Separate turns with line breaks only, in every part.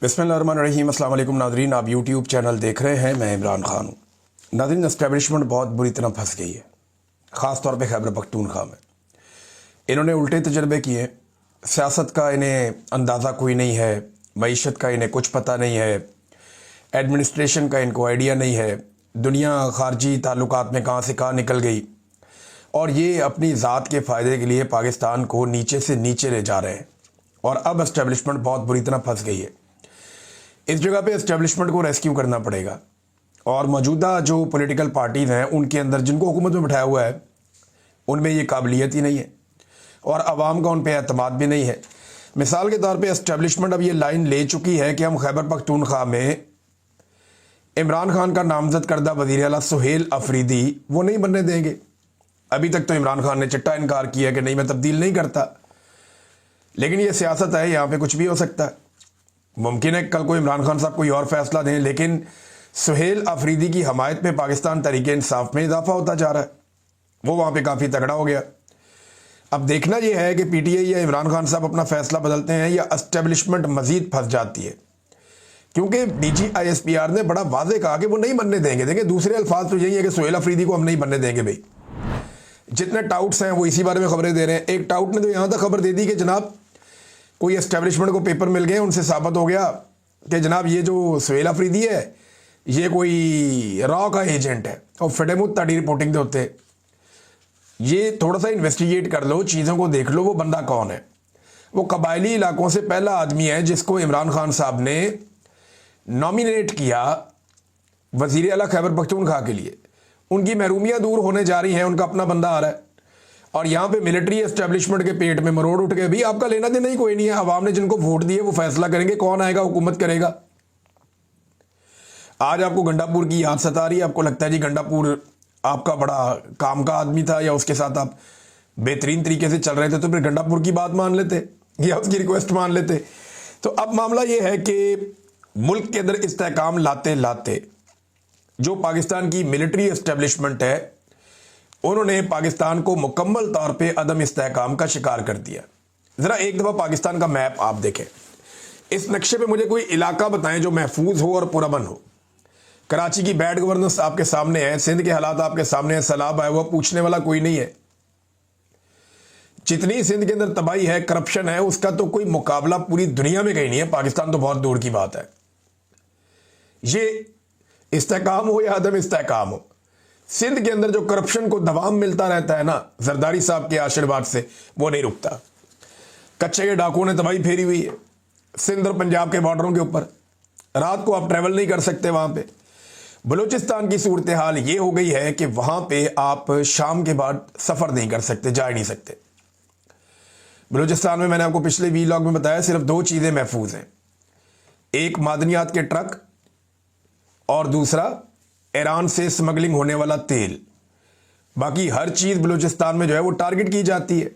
बिस्मिल्लाहिर्रहमानिर्रहीम। अस्सलाम वालेकुम नाज़रीन, आप यूट्यूब चैनल देख रहे हैं। मैं इमरान खान हूँ। नाज़रीन, एस्टेब्लिशमेंट बहुत बुरी तरह फंस गई है, ख़ास तौर पे खैबर पख्तूनख्वा में। इन्होंने उल्टे तजर्बे किए। सियासत का इन्हें अंदाज़ा कोई नहीं है, मईशत का इन्हें कुछ पता नहीं है, एडमिनिस्ट्रेशन का इनको आइडिया नहीं है, दुनिया खारजी ताल्लुकात में कहाँ से कहाँ निकल गई, और ये अपनी ज़ात के फ़ायदे के लिए पाकिस्तान को नीचे से नीचे ले जा रहे हैं। और अब एस्टेब्लिशमेंट बहुत बुरी तरह फंस गई है। इस जगह पे एस्टेब्लिशमेंट को रेस्क्यू करना पड़ेगा, और मौजूदा जो पॉलिटिकल पार्टीज़ हैं उनके अंदर जिनको हुकूमत में बिठाया हुआ है उनमें ये काबिलियत ही नहीं है, और आवाम का उन पर एतमाद भी नहीं है। मिसाल के तौर पे एस्टेब्लिशमेंट अब ये लाइन ले चुकी है कि हम खैबर पख्तूनख्वा में इमरान खान का नामजद करदा वज़ीर आला सुहेल अफरीदी वो नहीं बनने देंगे। अभी तक तो इमरान खान ने चिट्टा इनकार किया कि नहीं, मैं तब्दील नहीं करता, लेकिन ये सियासत है, यहाँ पे कुछ भी हो सकता है। मुमकिन है कल को इमरान खान साहब कोई और फैसला दें, लेकिन सुहेल अफरीदी की हमायत में पाकिस्तान तहरीक इंसाफ में इजाफा होता जा रहा है। वो वहाँ पे काफ़ी तगड़ा हो गया। अब देखना यह है कि पीटीआई या इमरान खान साहब अपना फैसला बदलते हैं या एस्टेब्लिशमेंट मजीद फंस जाती है, क्योंकि DGISPR ने बड़ा वाजे कहा कि वो नहीं बनने देंगे। देखिए, दूसरे अल्फाज तो यही है कि सुहेल अफरीदी को हम नहीं बनने देंगे। भाई, जितने टाउट्स हैं वो इसी बारे में खबरें दे रहे हैं। एक टाउट ने तो यहाँ तक खबर दे दी कि जनाब कोई एस्टेब्लिशमेंट को पेपर मिल गए, उनसे साबित हो गया कि जनाब ये जो सुहेल अफरीदी है ये कोई रॉ का एजेंट है, और फिटेमुत ताड़ी रिपोर्टिंग दे होते। ये थोड़ा सा इन्वेस्टिगेट कर लो, चीज़ों को देख लो, वो बंदा कौन है। वो कबायली इलाकों से पहला आदमी है जिसको इमरान खान साहब ने नॉमिनेट किया वज़ीर आला खैबर पख्तूनख्वा के लिए। उनकी महरूमियाँ दूर होने जा रही हैं, उनका अपना बंदा आ रहा है, और यहाँ पे मिलिट्री एस्टेब्लिशमेंट के पेट में मरोड़ उठ गए। भी आपका लेना देना ही कोई नहीं है। अवाम ने जिनको वोट दिए वो फैसला करेंगे कौन आएगा, हुकूमत करेगा। आज आपको गंडापुर की याद सता रही है, आपको लगता है जी गंडापुर आपका बड़ा काम का आदमी था या उसके साथ आप बेहतरीन तरीके से चल रहे थे, तो फिर गंडापुर की बात मान लेते या उसकी रिक्वेस्ट मान लेते। तो अब मामला ये है कि मुल्क के अंदर इस्तेहकाम लाते लाते जो पाकिस्तान की मिलिट्री एस्टेब्लिशमेंट है उन्होंने पाकिस्तान को मुकम्मल तौर पे अदम इस्तेहकाम का शिकार कर दिया। ज़रा एक दफ़ा पाकिस्तान का मैप आप देखें। इस नक्शे पे मुझे कोई इलाका बताएं जो महफूज हो और पुरअमन हो। कराची की बैड गवर्नेंस आपके सामने है, सिंध के हालात आपके सामने है, सैलाब आया हुआ, पूछने वाला कोई नहीं है। जितनी सिंध के अंदर तबाही है, करप्शन है, उसका तो कोई मुकाबला पूरी दुनिया में कहीं नहीं है। पाकिस्तान तो बहुत दूर की बात है। ये इस्तेहकाम हो या अदम इस्तेहकाम हो, सिंध के अंदर जो करप्शन को दवाम मिलता रहता है ना, जरदारी साहब के आशीर्वाद से, वो नहीं रुकता। कच्चे के डाकुओं ने तबाही फेरी हुई है सिंध और पंजाब के बॉर्डरों के ऊपर। रात को आप ट्रैवल नहीं कर सकते वहां पे। बलूचिस्तान की सूरत हाल ये हो गई है कि वहां पे आप शाम के बाद सफर नहीं कर सकते, जा नहीं सकते। बलूचिस्तान में मैंने आपको पिछले वीलॉग में बताया सिर्फ दो चीजें महफूज हैं, एक मादनियात के ट्रक और दूसरा ईरान से स्मगलिंग होने वाला तेल। बाकी हर चीज बलूचिस्तान में जो है वो टारगेट की जाती है,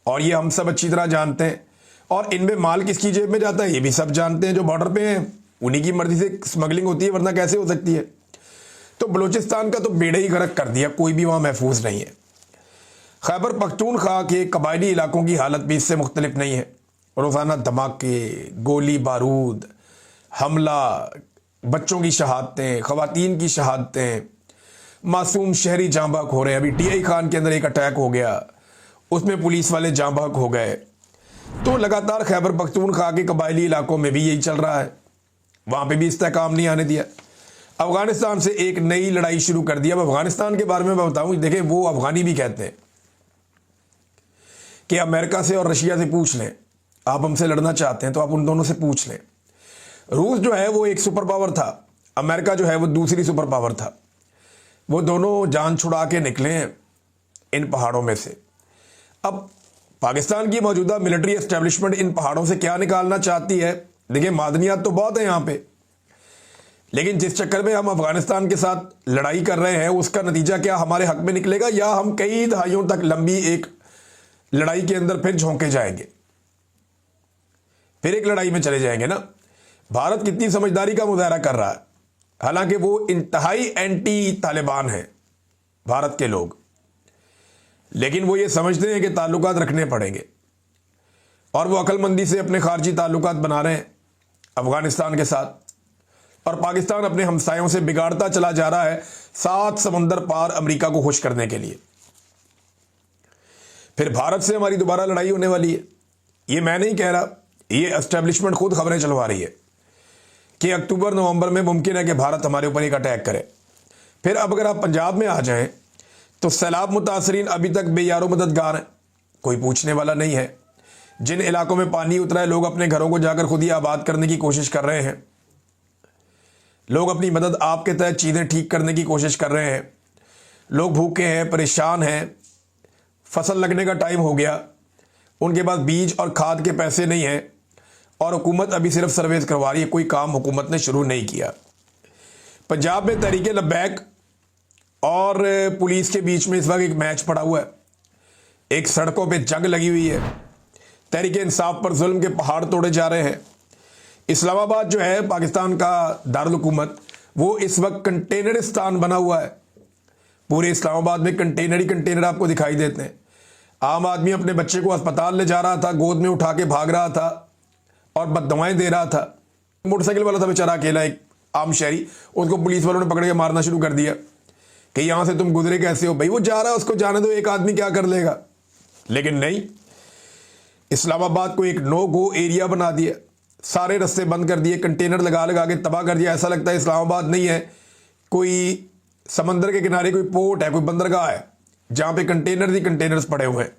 और ये हम सब अच्छी तरह जानते हैं। और इनमें माल किसकी जेब में जाता है ये भी सब जानते हैं। जो बॉर्डर पे हैं उन्हीं की मर्जी से स्मगलिंग होती है, वरना कैसे हो सकती है। तो बलूचिस्तान का तो बेड़ा ही गर्क कर दिया, कोई भी वहां महफूज नहीं है। खैबर पख्तूनख्वा के कबायली इलाकों की हालत भी इससे मुख्तलिफ नहीं है। रोजाना धमाके, गोली बारूद, हमला, बच्चों की शहादतें, खवातीन की शहादतें, मासूम शहरी जाँ बहक हो रहे हैं। अभी DI खान के अंदर एक अटैक हो गया, उसमें पुलिस वाले जाँ बहक हो गए। तो लगातार खैबर पख्तूनख्वा के कबायली इलाकों में भी यही चल रहा है, वहां पे भी इस्तेहकाम नहीं आने दिया। अफगानिस्तान से एक नई लड़ाई शुरू कर दिया। अब अफगानिस्तान के बारे में मैं बताऊं, देखें, वो अफगानी भी कहते हैं कि अमेरिका से और रशिया से पूछ लें, आप हमसे लड़ना चाहते हैं तो आप उन दोनों से पूछ लें। रूस जो है वो एक सुपर पावर था, अमेरिका जो है वो दूसरी सुपर पावर था। वो दोनों जान छुड़ा के निकले हैं इन पहाड़ों में से। अब पाकिस्तान की मौजूदा मिलिट्री एस्टेब्लिशमेंट इन पहाड़ों से क्या निकालना चाहती है? देखिए, मादनियात तो बहुत है यहाँ पे, लेकिन जिस चक्कर में हम अफगानिस्तान के साथ लड़ाई कर रहे हैं उसका नतीजा क्या हमारे हक में निकलेगा, या हम कई दहाइयों तक लंबी एक लड़ाई के अंदर फिर झोंके जाएंगे, फिर एक लड़ाई में चले जाएंगे ना। भारत कितनी समझदारी का मुजाहरा कर रहा है, हालांकि वो इंतहाई एंटी तालिबान है भारत के लोग, लेकिन वो ये समझते हैं कि ताल्लुकात रखने पड़ेंगे, और वो अक्लमंदी से अपने खारजी ताल्लुकात बना रहे हैं। अफगानिस्तान के साथ, और पाकिस्तान अपने हमसायों से बिगाड़ता चला जा रहा है 7 समंदर पार अमेरिका को खुश करने के लिए। फिर भारत से हमारी दोबारा लड़ाई होने वाली है। ये मैं नहीं कह रहा, ये एस्टेब्लिशमेंट खुद खबरें चलवा रही है कि अक्टूबर नवंबर में मुमकिन है कि भारत हमारे ऊपर एक अटैक करे। फिर अब अगर आप पंजाब में आ जाएं तो सैलाब मुतासरीन अभी तक बेयारो मददगार हैं, कोई पूछने वाला नहीं है। जिन इलाकों में पानी उतरा है, लोग अपने घरों को जाकर खुद ही आबाद करने की कोशिश कर रहे हैं। लोग अपनी मदद आपके तहत चीज़ें ठीक करने की कोशिश कर रहे हैं। लोग भूखे हैं, परेशान हैं, फसल लगने का टाइम हो गया, उनके पास बीज और खाद के पैसे नहीं हैं, और हुकूमत अभी सिर्फ सर्वेस करवा रही है, कोई काम हुकूमत ने शुरू नहीं किया। पंजाब में तहरीक लब्बैक और पुलिस के बीच में इस वक्त एक मैच पड़ा हुआ है, एक सड़कों पे जंग लगी हुई है। तहरीक इंसाफ पर जुल्म के पहाड़ तोड़े जा रहे हैं। इस्लामाबाद जो है पाकिस्तान का दारुल हुकूमत, वो इस वक्त कंटेनरिस्तान बना हुआ है। पूरे इस्लामाबाद में कंटेनर ही कंटेनर आपको दिखाई देते हैं। आम आदमी अपने बच्चे को अस्पताल ले जा रहा था, गोद में उठा के भाग रहा था और बददवाएं दे रहा था। मोटरसाइकिल वाला था बेचारा अकेला, एक आम शहरी, उसको पुलिस वालों ने पकड़ के मारना शुरू कर दिया कि यहां से तुम गुजरे कैसे हो। भाई वो जा रहा है, उसको जाने दो, एक आदमी क्या कर लेगा। लेकिन नहीं, इस्लामाबाद को एक नो गो एरिया बना दिया, सारे रास्ते बंद कर दिए, कंटेनर लगा लगा के तबाह कर दिया। ऐसा लगता है इस्लामाबाद नहीं है, कोई समंदर के किनारे कोई पोर्ट है, कोई बंदरगाह है जहां पे कंटेनर ही कंटेनर्स पड़े हुए हैं।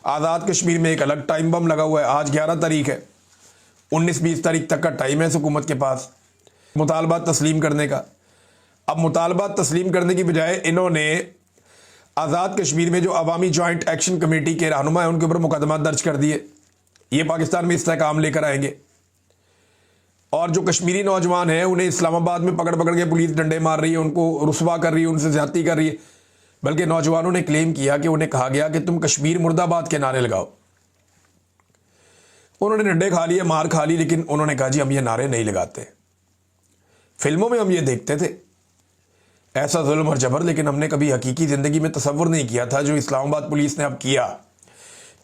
आज़ाद कश्मीर में एक अलग टाइम बम लगा हुआ है। आज 11 तारीख है, 19-20 तारीख तक का टाइम है हुकूमत के पास मुतालबा तस्लीम करने का। अब मुतालबा तस्लीम करने की बजाय इन्होंने आज़ाद कश्मीर में जो अवामी जॉइंट एक्शन कमेटी के रहनुमा है उनके ऊपर मुकदमा दर्ज कर दिए। ये पाकिस्तान में इस तरह काम लेकर आएंगे, और जो कश्मीरी नौजवान हैं उन्हें इस्लामाबाद में पकड़ पकड़ के पुलिस डंडे मार रही है, उनको रुस्वा कर रही है, उनसे ज्यादती कर रही है। बल्कि नौजवानों ने क्लेम किया कि उन्हें कहा गया कि तुम कश्मीर मुर्दाबाद के नारे लगाओ। उन्होंने डंडे खा लिए, मार खा ली, लेकिन उन्होंने कहा जी हम ये नारे नहीं लगाते। फिल्मों में हम ये देखते थे ऐसा जुल्म और जबर, लेकिन हमने कभी हकीकी जिंदगी में तसव्वुर नहीं किया था जो इस्लामाबाद पुलिस ने अब किया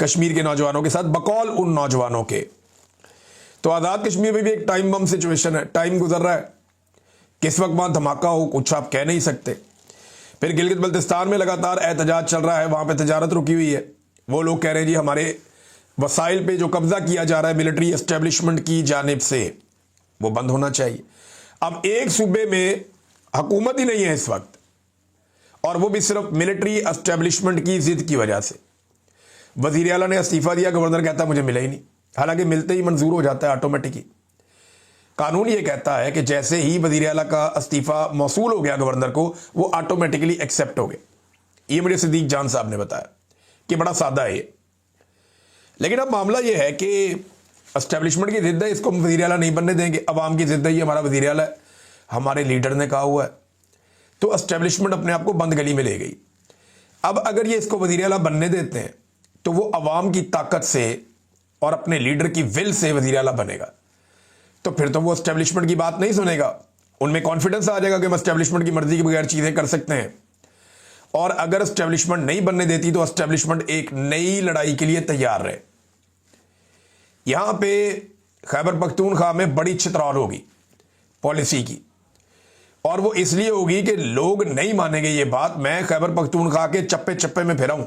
कश्मीर के नौजवानों के साथ, बकौल उन नौजवानों के। तो आज़ाद कश्मीर में भी एक टाइम बम सिचुएशन है, टाइम गुजर रहा है, किस वक्त वहां धमाका हो कुछ आप कह नहीं सकते। फिर गिलगित बल्तिस्तान में लगातार एहतजाज चल रहा है, वहां पे तजारत रुकी हुई है। वो लोग कह रहे हैं जी हमारे वसाइल पे जो कब्जा किया जा रहा है मिलिट्री एस्टेब्लिशमेंट की जानिब से, वो बंद होना चाहिए। अब एक सूबे में हुकूमत ही नहीं है इस वक्त, और वो भी सिर्फ मिलिट्री एस्टेब्लिशमेंट की जिद की वजह से। वजीर आला ने इस्तीफा दिया, गवर्नर कहता मुझे मिला ही नहीं, हालांकि मिलते ही मंजूर हो जाता है ऑटोमेटिकली। कानून ये कहता है कि जैसे ही वजीर आला का इस्तीफा मौसूल हो गया गवर्नर को, वो ऑटोमेटिकली एक्सेप्ट हो गए। ये मुझे सिद्दीक जान साहब ने बताया कि बड़ा सादा है ये। लेकिन अब मामला ये है कि एस्टेब्लिशमेंट की जिद है, इसको वजीर आला नहीं बनने देंगे। अवाम की जिद है, ये हमारा वजीर आला है, हमारे लीडर ने कहा हुआ है, तो एस्टेब्लिशमेंट अपने आप को बंद गली में ले गई। अब अगर ये इसको वजीर आला बनने देते हैं तो वो अवाम की ताकत से और अपने लीडर की विल से वजीर आला बनेगा, तो फिर तो वो एस्टेब्लिशमेंट की बात नहीं सुनेगा। उनमें कॉन्फिडेंस आ जाएगा कि हम एस्टेब्लिशमेंट की मर्जी के बगैर चीजें कर सकते हैं। और अगर एस्टेब्लिशमेंट नहीं बनने देती तो एस्टेब्लिशमेंट एक नई लड़ाई के लिए तैयार रहे। यहां पे खैबर पख्तूनख्वा में बड़ी छितरौल होगी पॉलिसी की, और वो इसलिए होगी कि लोग नहीं मानेंगे ये बात। मैं खैबर पख्तूनख्वा के चप्पे चप्पे में फिरा हूं।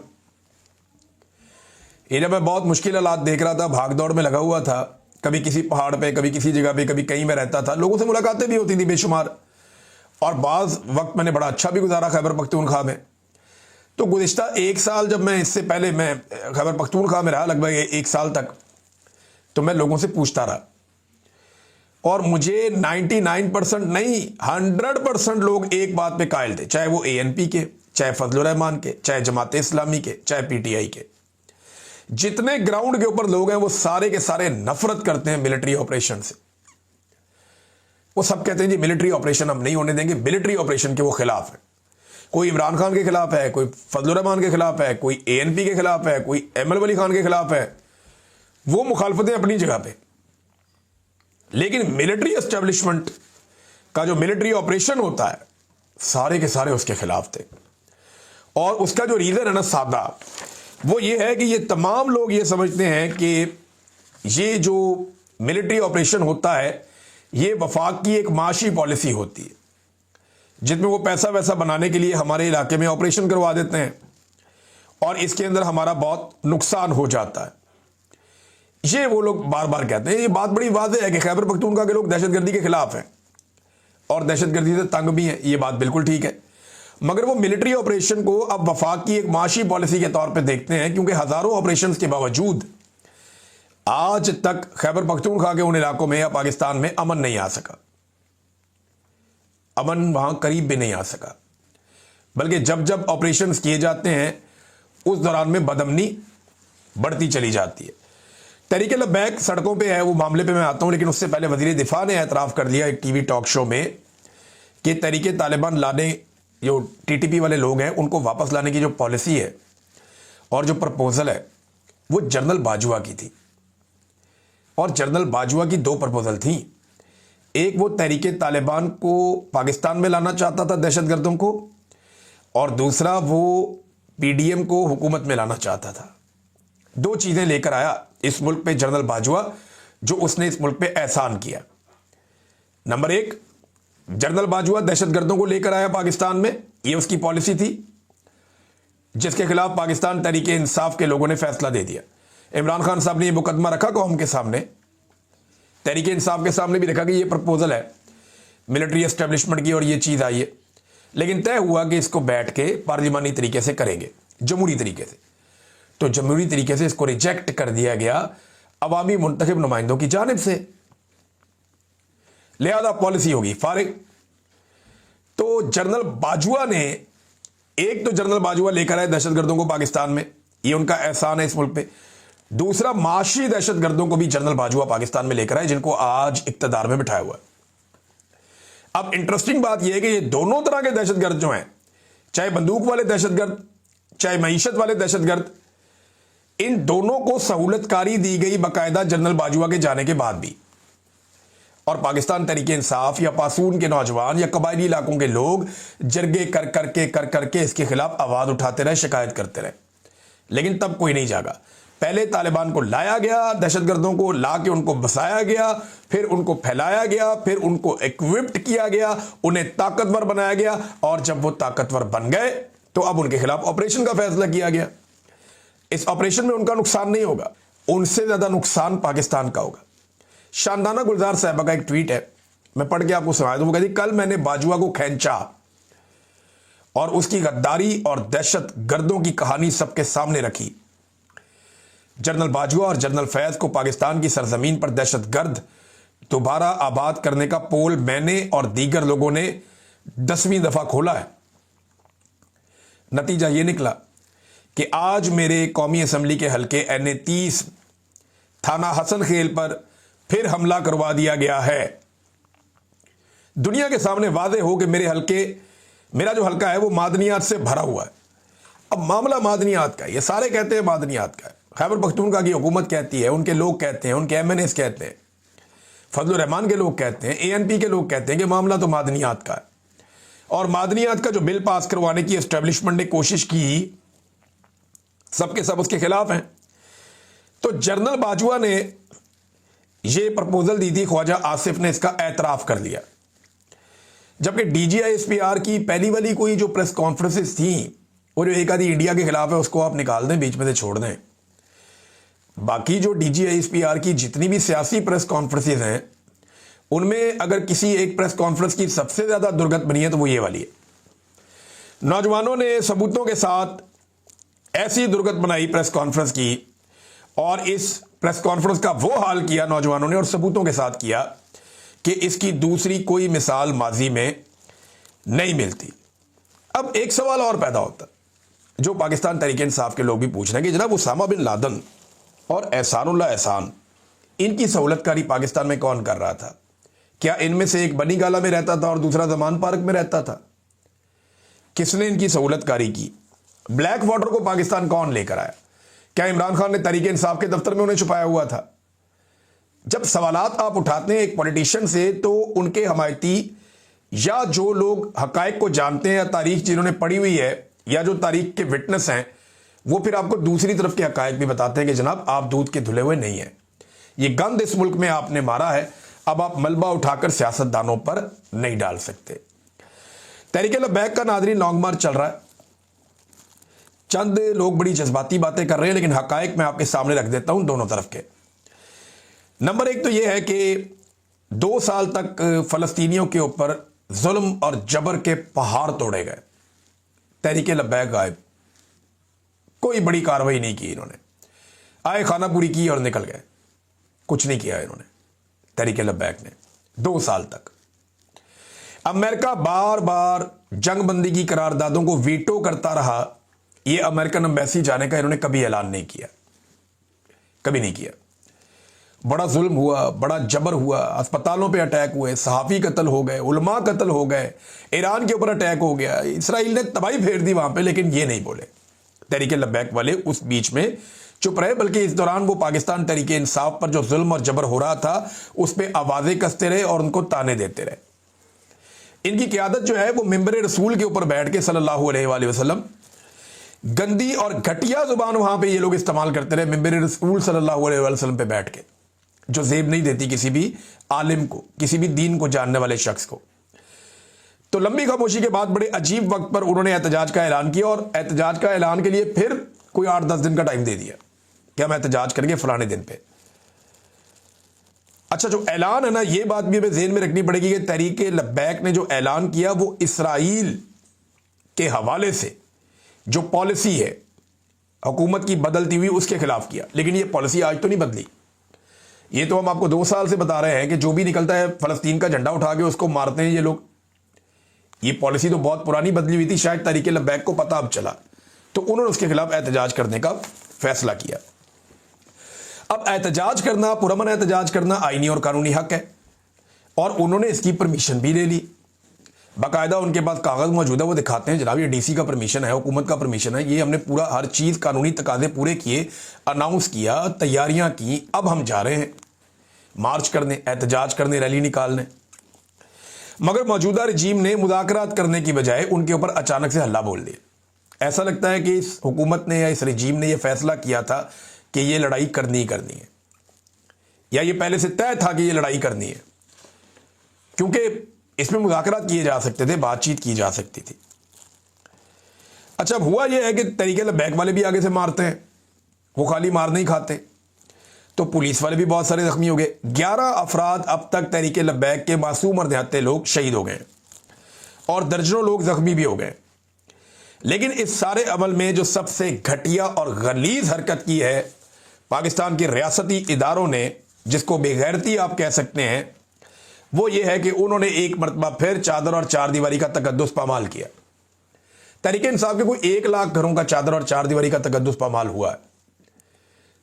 ये जब मैं बहुत मुश्किल हालात देख रहा था, भाग दौड़ में लगा हुआ था, कभी किसी पहाड़ पे, कभी किसी जगह पे, कभी कहीं में रहता था, लोगों से मुलाकातें भी होती थी बेशुमार, और बाज़ वक्त मैंने बड़ा अच्छा भी गुजारा खैबर पख्तूनख्वा में। तो गुज़िश्ता 1 साल, जब मैं इससे पहले मैं खैबर पख्तूनख्वा में रहा लगभग 1 साल तक, तो मैं लोगों से पूछता रहा, और मुझे 99% नहीं 100% लोग एक बात पे कायल थे, चाहे वो ANP के, चाहे फजलुर रहमान के, चाहे जमात इस्लामी के, चाहे PTI के। जितने ग्राउंड के ऊपर लोग हैं वो सारे के सारे नफरत करते हैं मिलिट्री ऑपरेशन से। वो सब कहते हैं जी मिलिट्री ऑपरेशन हम नहीं होने देंगे, मिलिट्री ऑपरेशन के वो खिलाफ है। कोई इमरान खान के खिलाफ है, कोई फजलुर रहमान के खिलाफ है, कोई ANP के खिलाफ है, कोई ML वली खान के खिलाफ है। वो मुखालफतें अपनी जगह पे, लेकिन मिलिट्री एस्टेब्लिशमेंट का जो मिलिट्री ऑपरेशन होता है सारे के सारे उसके खिलाफ थे। और उसका जो रीजन है ना सादा, वो ये है कि ये तमाम लोग ये समझते हैं कि ये जो मिलिट्री ऑपरेशन होता है ये वफाक की एक माशी पॉलिसी होती है, जिसमें वो पैसा वैसा बनाने के लिए हमारे इलाके में ऑपरेशन करवा देते हैं और इसके अंदर हमारा बहुत नुकसान हो जाता है। ये वो लोग बार बार कहते हैं। ये बात बड़ी वाज़ेह है कि खैबर पख्तूनख्वा के लोग दहशतगर्दी के खिलाफ हैं और दहशतगर्दी से तंग भी हैं। ये बात बिल्कुल ठीक है, मगर वो मिलिट्री ऑपरेशन को अब वफाक की एक माशी पॉलिसी के तौर पे देखते हैं, क्योंकि हजारों ऑपरेशन के बावजूद आज तक खैबर पख्तूनख्वा के उन इलाकों में या पाकिस्तान में अमन नहीं आ सका, अमन वहां करीब भी नहीं आ सका, बल्कि जब जब ऑपरेशन किए जाते हैं उस दौरान में बदअमनी बढ़ती चली जाती है। तहरीक लब्बैक सड़कों पे है, वो मामले पे मैं आता हूं, लेकिन उससे पहले वजीर दिफा ने एतराफ़ कर दिया एक टीवी टॉक शो में कि तहरीक तालिबान लाने, जो टीटीपी वाले लोग हैं उनको वापस लाने की जो पॉलिसी है और जो प्रपोजल है वो जनरल बाजवा की थी। और जनरल बाजवा की दो प्रपोजल थी, एक वो तहरीक तालिबान को पाकिस्तान में लाना चाहता था दहशतगर्दों को, और दूसरा वो पीडीएम को हुकूमत में लाना चाहता था। दो चीज़ें लेकर आया इस मुल्क पे जनरल बाजवा, जो उसने इस मुल्क पे एहसान किया। नंबर एक, जनरल बाजवा दहशतगर्दों को लेकर आया पाकिस्तान में, ये उसकी पॉलिसी थी, जिसके खिलाफ पाकिस्तान तहरीक इंसाफ के लोगों ने फैसला दे दिया। इमरान खान साहब ने ये मुकदमा रखा कौम के सामने, तहरीक इंसाफ के सामने भी रखा कि ये प्रपोजल है मिलिट्री एस्टेब्लिशमेंट की और ये चीज़ आई है, लेकिन तय हुआ कि इसको बैठ के पार्लिमानी तरीके से करेंगे, जमहूरी तरीके से। तो जमहूरी तरीके से इसको रिजेक्ट कर दिया गया अवामी मुंतखब नुमाइंदों की जानिब से, लिहाजा पॉलिसी होगी फारिग। तो जनरल बाजवा ने, एक तो जनरल बाजवा लेकर आए दहशतगर्दों को पाकिस्तान में, ये उनका एहसान है इस मुल्क पे। दूसरा, माशी दहशतगर्दों को भी जनरल बाजवा पाकिस्तान में लेकर आए, जिनको आज इक्तदार में बिठाया हुआ है। अब इंटरेस्टिंग बात यह है कि ये दोनों तरह के दहशतगर्द जो हैं, चाहे बंदूक वाले दहशतगर्द चाहे मईशत वाले दहशतगर्द, इन दोनों को सहूलतकारी दी गई बाकायदा जनरल बाजवा के जाने के बाद भी। और पाकिस्तान तहरीक इंसाफ या पासून के नौजवान या कबायली इलाकों के लोग जरगे कर करके इसके खिलाफ आवाज उठाते रहे, शिकायत करते रहे, लेकिन तब कोई नहीं जागा। पहले तालिबान को लाया गया, दहशतगर्दों को ला के उनको बसाया गया, फिर उनको फैलाया गया, फिर उनको इक्विप्ड किया गया, उन्हें ताकतवर बनाया गया, और जब वो ताकतवर बन गए तो अब उनके खिलाफ ऑपरेशन का फैसला किया गया। इस ऑपरेशन में उनका नुकसान नहीं होगा, उनसे ज्यादा नुकसान पाकिस्तान का होगा। शानदाना गुलजार साहबा का एक ट्वीट है, मैं पढ़ के आपको सुना दूं। वो कहती, कल मैंने बाजवा को खींचा और उसकी गद्दारी और दहशत गर्दों की कहानी सबके सामने रखी। जनरल बाजवा और जनरल फैज को पाकिस्तान की सरजमीन पर दहशत गर्द दोबारा आबाद करने का पोल मैंने और दीगर लोगों ने 10वीं दफा खोला है। नतीजा यह निकला कि आज मेरे कौमी असम्बली के हल्के NA-30 थाना हसन खेल पर फिर हमला करवा दिया गया है। दुनिया के सामने वादे हो कि मेरा जो हल्का है वो मादनियात से भरा हुआ है। अब मामला मादनियात का है, ये सारे कहते हैं मादनियात का है, खैबर पख्तूनख्वा की हुकूमत कहती है, उनके लोग कहते हैं, उनके MNAs कहते हैं, फजलुर रहमान के लोग कहते हैं, ANP के लोग कहते हैं कि मामला तो मादनियात का है। और मादनियात का जो बिल पास करवाने की एस्टेब्लिशमेंट ने कोशिश की, सबके सब उसके खिलाफ हैं। तो जनरल बाजवा ने यह प्रपोजल दी थी, ख्वाजा आसिफ ने इसका एतराफ कर लिया, जबकि DGISPR की पहली वाली कोई जो प्रेस कॉन्फ्रेंसेस थी, और जो एक आधी इंडिया के खिलाफ है उसको आप निकाल दें, बीच में से छोड़ दें। बाकी जो DGISPR की जितनी भी सियासी प्रेस कॉन्फ्रेंसेस हैं, उनमें अगर किसी एक प्रेस कॉन्फ्रेंस की सबसे ज्यादा दुर्गत बनी है तो वो ये वाली है। नौजवानों ने सबूतों के साथ ऐसी दुर्गत बनाई प्रेस कॉन्फ्रेंस की, और इस प्रेस कॉन्फ्रेंस का वो हाल किया नौजवानों ने और सबूतों के साथ किया कि इसकी दूसरी कोई मिसाल माजी में नहीं मिलती। अब एक सवाल और पैदा होता, जो पाकिस्तान तहरीक इंसाफ के लोग भी पूछ रहे हैं कि जनाब उसामा बिन लादन और एहसानुल्लाह एहसान, इनकी सहूलतकारी पाकिस्तान में कौन कर रहा था? क्या इनमें से एक बनी गाला में रहता था और दूसरा जमान पार्क में रहता था? किसने इनकी सहूलतकारी की? ब्लैक वाटर को पाकिस्तान कौन लेकर आया? क्या इमरान खान ने तहरीक इंसाफ के दफ्तर में उन्हें छुपाया हुआ था? जब सवालात आप उठाते हैं एक पॉलिटिशियन से, तो उनके हमायती या जो लोग हकायक को जानते हैं या तारीख जिन्होंने पढ़ी हुई है या जो तारीख के विटनेस हैं, वो फिर आपको दूसरी तरफ के हकायक भी बताते हैं कि जनाब आप दूध के धुले हुए नहीं हैं। ये गंद इस मुल्क में आपने मारा है, अब आप मलबा उठाकर सियासतदानों पर नहीं डाल सकते। तहरीक लब्बैक का नाज़रीन लॉन्ग मार्च चल रहा है। चंद लोग बड़ी जज्बाती बातें कर रहे हैं, लेकिन हकायक मैं आपके सामने रख देता हूं दोनों तरफ के। नंबर एक तो यह है कि 2 साल तक फलस्तीनियों के ऊपर जुल्म और जबर के पहाड़ तोड़े गए। तहरीक लब्बैक गायब, कोई बड़ी कार्रवाई नहीं की इन्होंने, आए खाना पूरी की और निकल गए, कुछ नहीं किया इन्होंने तहरीक लब्बैक ने 2 साल तक। अमेरिका बार बार जंगबंदी की करारदादों को वीटो करता रहा, यह अमेरिकन एम्बेसी जाने का इन्होंने कभी ऐलान नहीं किया, कभी नहीं किया। बड़ा जुल्म हुआ, बड़ा जबर हुआ, अस्पतालों पे अटैक हुए, सहाफ़ी कत्ल हो गए, उलमा कत्ल हो गए, ईरान के ऊपर अटैक हो गया, इसराइल ने तबाही फेर दी वहां पे, लेकिन ये नहीं बोले तहरीक लब्बैक वाले, उस बीच में चुप रहे। बल्कि इस दौरान वो पाकिस्तान तहरीक इंसाफ पर जो जुल्म और जबर हो रहा था उस पर आवाजें कसते रहे और उनको ताने देते रहे। इनकी क़यादत जो है वो मिंबर रसूल के ऊपर बैठ के सल्लल्लाहु अलैहि वसल्लम, गंदी और घटिया जुबान वहां पे ये लोग इस्तेमाल करते रहे मिंबर रसूल सल्लल्लाहु अलैहि वसल्लम पे बैठ के, जो जेब नहीं देती किसी भी आलिम को, किसी भी दीन को जानने वाले शख्स को। तो लंबी खामोशी के बाद बड़े अजीब वक्त पर उन्होंने एहतजाज का ऐलान किया, और एहतजाज का ऐलान के लिए फिर कोई 8-10 दिन का टाइम दे दिया कि हम एहतजाज करेंगे फलाने दिन पे। अच्छा, जो ऐलान है ना, ये बात भी हमें ज़हन में रखनी पड़ेगी कि तहरीक लब्बैक ने जो ऐलान किया वो इसराइल के हवाले से जो पॉलिसी है हुकूमत की बदलती हुई, उसके खिलाफ किया। लेकिन ये पॉलिसी आज तो नहीं बदली, ये तो हम आपको 2 साल से बता रहे हैं कि जो भी निकलता है फलस्तीन का झंडा उठा के उसको मारते हैं ये लोग। ये पॉलिसी तो बहुत पुरानी बदली हुई थी, शायद तहरीक लब्बैक को पता अब चला, तो उन्होंने उसके खिलाफ एहतजाज करने का फैसला किया। अब एहतजाज करना, पुरअमन एहतजाज करना आईनी और कानूनी हक है, और उन्होंने इसकी परमिशन भी ले ली। बाकायदा उनके पास कागज मौजूद है, वो दिखाते हैं जनाब ये डीसी का परमिशन है, हुकूमत का परमिशन है, ये हमने पूरा हर चीज कानूनी तकाजे पूरे किए, अनाउंस किया, तैयारियां की, अब हम जा रहे हैं मार्च करने, एहतजाज करने, रैली निकालने। मगर मौजूदा रजीम ने मुज़ाकरात करने की बजाय उनके ऊपर अचानक से हल्ला बोल दिया। ऐसा लगता है कि इस हुकूमत ने या इस रजीम ने यह फैसला किया था कि यह लड़ाई करनी ही करनी है, या ये पहले से तय था कि यह लड़ाई करनी है, क्योंकि इसमें मुज़ाकरात किए जा सकते थे, बातचीत की जा सकती थी। अच्छा, अब हुआ यह है कि तहरीक लब्बैक वाले भी आगे से मारते हैं, वो खाली मार नहीं खाते, तो पुलिस वाले भी बहुत सारे जख्मी हो गए। 11 अफराद अब तक तहरीक लब्बैक के मासूम और निहत्ते लोग शहीद हो गए और दर्जनों लोग जख्मी भी हो गए। लेकिन इस सारे अमल में जो सबसे घटिया और गलीज हरकत की है पाकिस्तान के रियासती इदारों ने, जिसको बेगैरती आप कह सकते हैं, वो ये है कि उन्होंने एक मरतबा फिर चादर और चार दीवारी का तकद्दुस पामाल किया। तहरीक इंसाफ के कोई 1 लाख घरों का चादर और चार दीवारी का तकद्दुस पामाल हुआ है,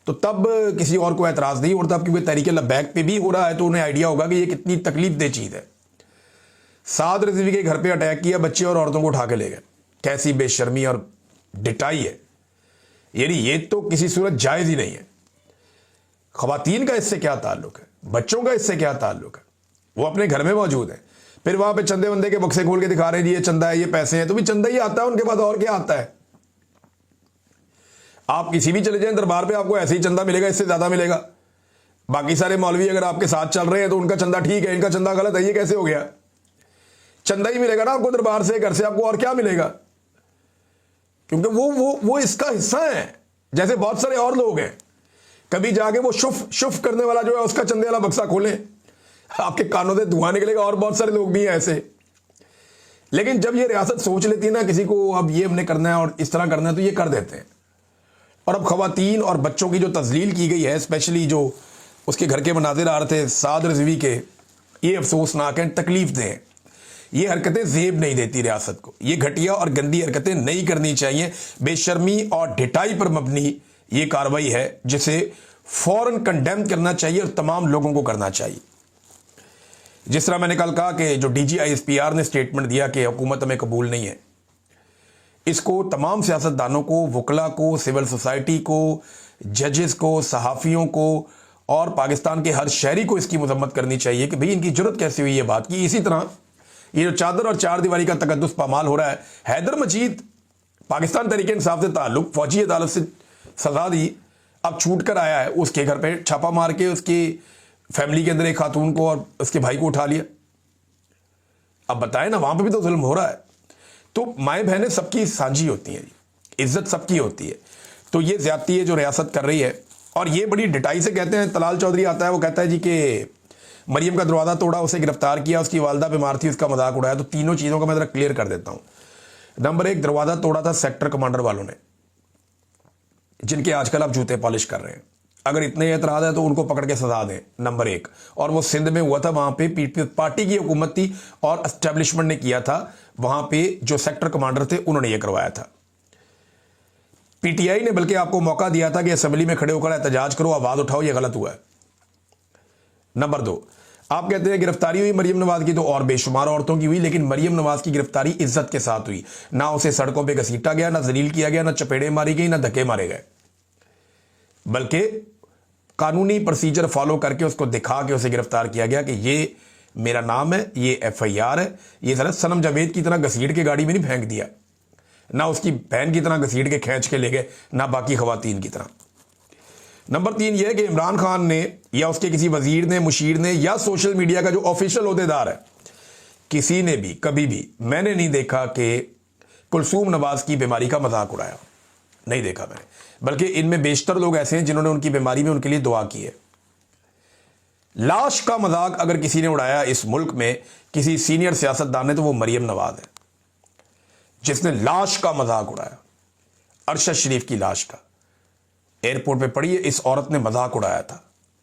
तो तब किसी और को एतराज नहीं उठता, क्योंकि तहरीक लब्बैक पे भी हो रहा है, तो उन्हें आइडिया होगा कि ये कितनी तकलीफ दे चीज है। साद रिजवी के घर पे अटैक किया, बच्चे और औरतों को उठा के ले गए, कैसी बेशर्मी और डिटाई है, यानी ये तो किसी सूरत जायज ही नहीं है। खवातीन का इससे क्या ताल्लुक है, बच्चों का इससे क्या ताल्लुक है, वो अपने घर में मौजूद है, फिर वहां पे चंदे वंदे के बक्से खोल के दिखा रहे हैं जी ये चंदा है, ये पैसे हैं, तो भी चंदा ही आता है उनके पास, और क्या आता है। आप किसी भी चले जाएं दरबार पे, आपको ऐसे ही चंदा मिलेगा, इससे ज्यादा मिलेगा। बाकी सारे मौलवी अगर आपके साथ चल रहे हैं तो उनका चंदा ठीक है, इनका चंदा गलत है, ये कैसे हो गया। चंदा ही मिलेगा ना आपको दरबार से, घर से आपको और क्या मिलेगा, क्योंकि वो इसका हिस्सा है। जैसे बहुत सारे और लोग हैं, कभी जाके वो शुफ करने वाला जो है उसका चंदे वाला बक्सा खोलें, आपके कानों से धुआं निकलेगा, और बहुत सारे लोग भी हैं ऐसे। लेकिन जब ये रियासत सोच लेती है ना किसी को अब ये हमने करना है और इस तरह करना है, तो ये कर देते हैं। और अब खवातीन और बच्चों की जो तजलील की गई है, स्पेशली जो उसके घर के मनाजिर आ रहे थे साद रिजवी के, ये अफसोसनाक हैं, तकलीफ दें। ये हरकतें जेब नहीं देती रियासत को, ये घटिया और गंदी हरकतें नहीं करनी चाहिए। बेशर्मी और ढिठाई पर मबनी ये कार्रवाई है जिसे फौरन कंडेम करना चाहिए और तमाम लोगों को करना चाहिए। जिस तरह मैंने कल कहा कि जो DGISPR ने स्टेटमेंट दिया कि हुकूमत हमें कबूल नहीं है, इसको तमाम सियासतदानों को, वकला को, सिविल सोसाइटी को, जजेस को, सहाफ़ियों को और पाकिस्तान के हर शहरी को इसकी मजम्मत करनी चाहिए कि भाई इनकी जरूरत कैसे हुई ये बात की। इसी तरह ये जो चादर और चार दीवारी का तकद्दुस पामाल हो रहा है, हैदर मजीद पाकिस्तान तहरीक इंसाफ से ताल्लुक, फौजी अदालत से सजा दी, अब छूट कर आया है, उसके घर पे छापा मार के उसकी फैमिली के अंदर एक खातून को और उसके भाई को उठा लिया। अब बताएं ना, वहां पे भी तो जुल्म हो रहा है। तो माएँ बहनें सबकी साझी होती हैं, इज्जत सबकी होती है। तो ये ज्यादती है जो रियासत कर रही है, और ये बड़ी डिटाई से कहते हैं। तलाल चौधरी आता है, वो कहता है जी कि मरियम का दरवाज़ा तोड़ा, उसे गिरफ्तार किया, उसकी वालदा बीमार थी, उसका मजाक उड़ाया। तो तीनों चीज़ों का मैं जरा क्लियर कर देता हूं। नंबर एक, दरवाज़ा तोड़ा था सेक्टर कमांडर वालों ने, जिनके आजकल आप जूते पॉलिश कर रहे हैं। अगर इतने एतराज है तो उनको पकड़ के सजा दें, नंबर एक। और वो सिंध में हुआ था, वहां पे पार्टी की हुकूमत थी और एस्टेब्लिशमेंट ने किया था। वहां पे जो सेक्टर कमांडर थे उन्होंने ये करवाया था। पीटीआई ने बल्कि आपको मौका दिया था कि असेंबली में खड़े होकर एहतजाज करो, आवाज उठाओ, ये गलत हुआ है। नंबर दो, आप कहते हैं गिरफ्तारी हुई मरियम नवाज की, तो और बेशुमार औरतों की हुई, लेकिन मरियम नवाज की गिरफ्तारी इज्जत के साथ हुई। ना उसे सड़कों पे घसीटा गया, ना जलील किया गया, ना चपेड़े मारी गई, ना धक्के मारे गए, बल्कि कानूनी प्रोसीजर फॉलो करके उसको दिखा के उसे गिरफ्तार किया गया कि ये मेरा नाम है, ये एफआईआर है। ये जरा सनम जावेद की तरह घसीट के गाड़ी में नहीं फेंक दिया, ना उसकी बहन की तरह घसीट के खींच के ले गए, ना बाकी खवातीन की तरह। नंबर तीन यह है कि इमरान खान ने या उसके किसी वजीर ने, मुशीर ने, या सोशल मीडिया का जो ऑफिशियल ओहदेदार है, किसी ने भी कभी भी मैंने नहीं देखा कि कुलसूम नवाज की बीमारी का मजाक उड़ाया, नहीं देखा मैंने। बल्कि इनमें बेशतर लोग ऐसे हैं जिन्होंने उनकी बीमारी में उनके लिए दुआ की है। लाश का मजाक अगर किसी ने उड़ाया इस मुल्क में, किसी सीनियर सियासतदान ने, तो वो मरियम नवाज है, जिसने लाश का मजाक उड़ाया, अरशद शरीफ की लाश का। एयरपोर्ट पे पड़ी है, इस औरत ने मजाक उड़ाया था।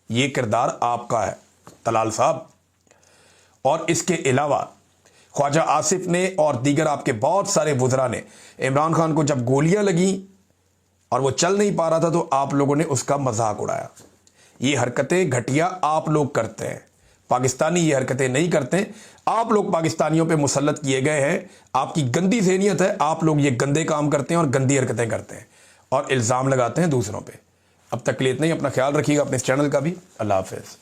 ये किरदार आपका है तलाल साहब। और इसके अलावा ख्वाजा आसिफ ने और दीगर आपके बहुत सारे वुज़रा ने इमरान खान को जब गोलियां लगी और वो चल नहीं पा रहा था, तो आप लोगों ने उसका मजाक उड़ाया। ये हरकतें घटिया आप लोग करते हैं, पाकिस्तानी ये हरकतें नहीं करते। आप लोग पाकिस्तानियों पे मुसल्लत किए गए हैं, आपकी गंदी ज़हनियत है, आप लोग ये गंदे काम करते हैं और गंदी हरकतें करते हैं और इल्ज़ाम लगाते हैं दूसरों पे। अब तक के लिए इतना ही। अपना ख्याल रखिएगा, अपने इस चैनल का भी। अल्लाह हाफ़िज़।